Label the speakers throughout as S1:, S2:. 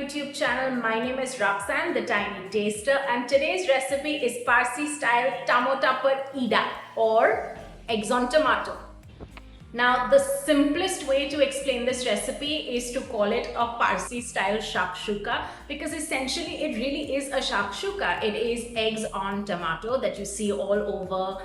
S1: YouTube channel. My name is Roxanne, the Tiny Taster, and today's recipe is Parsi style Tamota per Eeda or eggs on tomato. Now, the simplest way to explain this recipe is to call it a Parsi style Shakshooka, because essentially it really is a Shakshooka. It is eggs on tomato that you see all over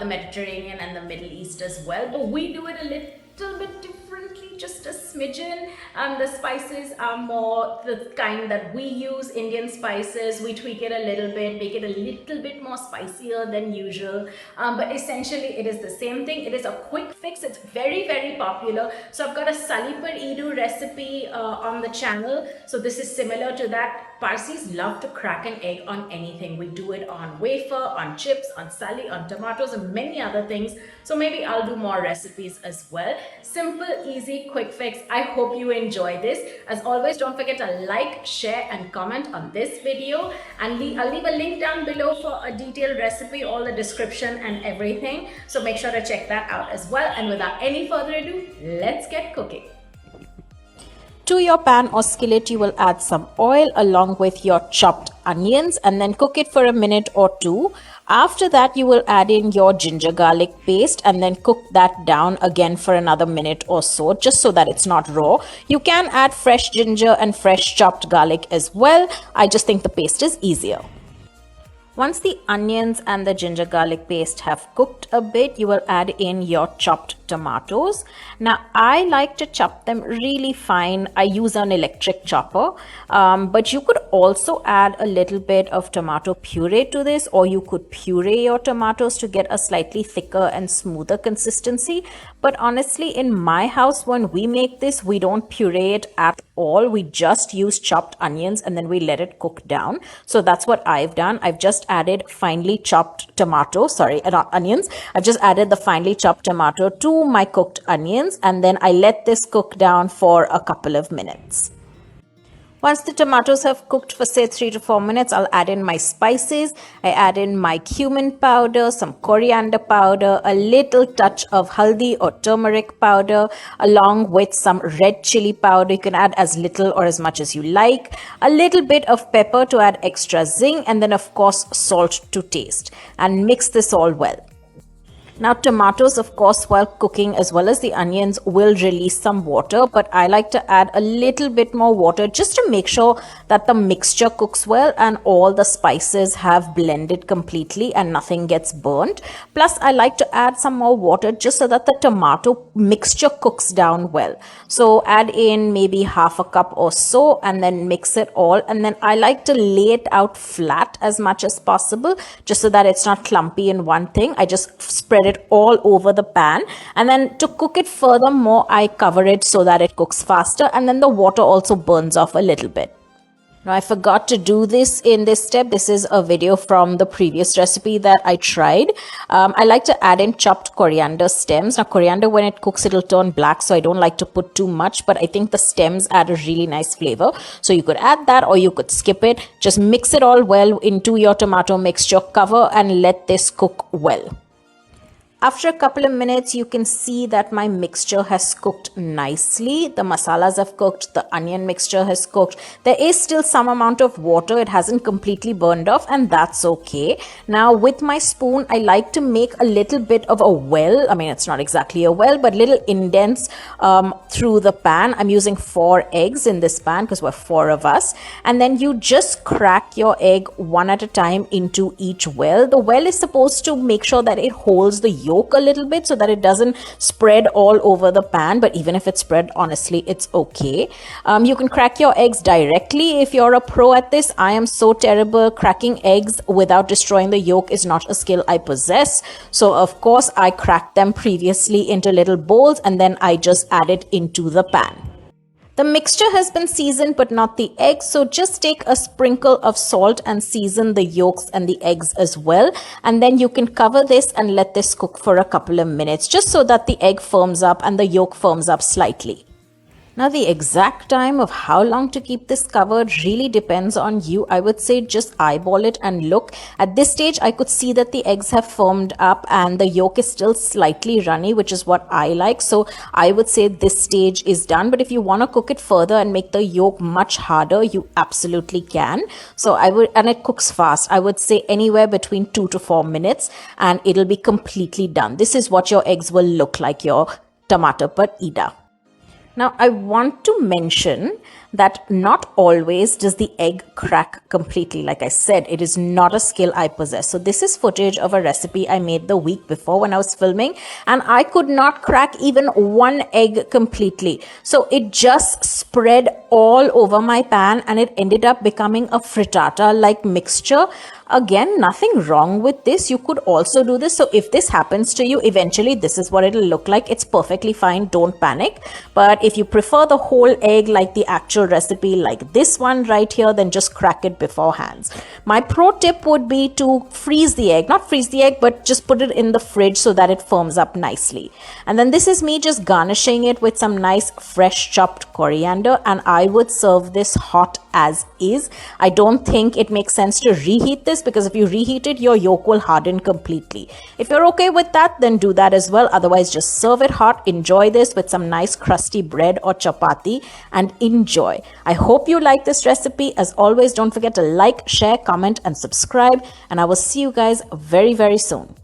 S1: the Mediterranean and the Middle East as well. But we do it a little bit differently, just a smidgen. The spices are more the kind that we use, Indian spices. We tweak it a little bit, make it a little bit more spicier than usual. But essentially it is the same thing. It is a quick fix. It's very popular. So I've got a sali per Eeda recipe on the channel. So this is similar to that. Parsis love to crack an egg on anything. We do it on wafer, on chips, on sali, on tomatoes, and many other things. So maybe I'll do more recipes as well. Simple, easy, quick fix. I hope you enjoy this. As always, don't forget to like, share, and comment on this video. And I'll leave a link down below for a detailed recipe, all the description and everything. So make sure to check that out as well. And without any further ado, let's get cooking.
S2: To your pan or skillet, you will add some oil along with your chopped onions and then cook it for a minute or two. After that, you will add in your ginger garlic paste and then cook that down again for another minute or so, just so that it's not raw. You can add fresh ginger and fresh chopped garlic as well. I just think the paste is easier. Once the onions and the ginger garlic paste have cooked a bit, you will add in your chopped tomatoes. Now, I like to chop them really fine. I use an electric chopper, but you could also add a little bit of tomato puree to this, or you could puree your tomatoes to get a slightly thicker and smoother consistency. But honestly, in my house, when we make this, we don't puree it at all. We just use chopped onions and then we let it cook down. So that's what I've done. I've just added finely chopped onions. I've just added the finely chopped tomato to my cooked onions, and then I let this cook down for a couple of minutes. Once the tomatoes have cooked for say 3 to 4 minutes, I'll add in my spices. I add in my cumin powder, some coriander powder, a little touch of haldi or turmeric powder, along with some red chili powder. You can add as little or as much as you like. A little bit of pepper to add extra zing, and then of course salt to taste. And mix this all well. Now, tomatoes, of course, while cooking as well as the onions will release some water, but I like to add a little bit more water just to make sure that the mixture cooks well and all the spices have blended completely and nothing gets burnt. Plus, I like to add some more water just so that the tomato mixture cooks down well. So add in maybe half a cup or so and then mix it all. And then I like to lay it out flat as much as possible just so that it's not clumpy in one thing. I just spread it all over the pan, and then to cook it furthermore, I cover it so that it cooks faster, and then the water also burns off a little bit. Now, I forgot to do this in this step. This is a video from the previous recipe that I tried. I like to add in chopped coriander stems. Now, coriander, when it cooks, it'll turn black, so I don't like to put too much, but I think the stems add a really nice flavor. So you could add that or you could skip it. Just mix it all well into your tomato mixture, cover, and let this cook well. After a couple of minutes, you can see that my mixture has cooked nicely. The masalas have cooked, the onion mixture has cooked. There is still some amount of water. It hasn't completely burned off, and that's okay. Now, with my spoon, I like to make a little bit of a well. I mean, it's not exactly a well, but little indents through the pan. I'm using 4 eggs in this pan because we're 4 of us. And then you just crack your egg one at a time into each well. The well is supposed to make sure that it holds the yolk a little bit so that it doesn't spread all over the pan, but even if it's spread, honestly, it's okay. You can crack your eggs directly if you're a pro at this. I am so terrible. Cracking eggs without destroying the yolk is not a skill I possess. So of course I cracked them previously into little bowls and then I just add it into the pan. The mixture has been seasoned but not the eggs, so just take a sprinkle of salt and season the yolks and the eggs as well. And then you can cover this and let this cook for a couple of minutes just so that the egg firms up and the yolk firms up slightly. Now, the exact time of how long to keep this covered really depends on you. I would say just eyeball it and look. At this stage, I could see that the eggs have firmed up and the yolk is still slightly runny, which is what I like. So I would say this stage is done. But if you want to cook it further and make the yolk much harder, you absolutely can. So and it cooks fast. I would say anywhere between 2 to 4 minutes and it'll be completely done. This is what your eggs will look like, your tomato per Eeda. Now, I want to mention that not always does the egg crack completely. Like I said, it is not a skill I possess. So this is footage of a recipe I made the week before when I was filming, and I could not crack even one egg completely. So it just spread all over my pan and it ended up becoming a frittata-like mixture. Again, nothing wrong with this. You could also do this. So if this happens to you, eventually this is what it'll look like. It's perfectly fine. Don't panic. But if you prefer the whole egg like the actual recipe like this one right here, then just crack it beforehand. My pro tip would be to freeze the egg. Not freeze the egg, but just put it in the fridge so that it firms up nicely. And then this is me just garnishing it with some nice fresh chopped coriander, and I would serve this hot as is. I don't think it makes sense to reheat this because if you reheat it, your yolk will harden completely. If you're okay with that, then do that as well. Otherwise, just serve it hot. Enjoy this with some nice crusty bread or chapati and enjoy. I hope you like this recipe. As always, don't forget to like, share, comment, and subscribe. And I will see you guys very, very soon.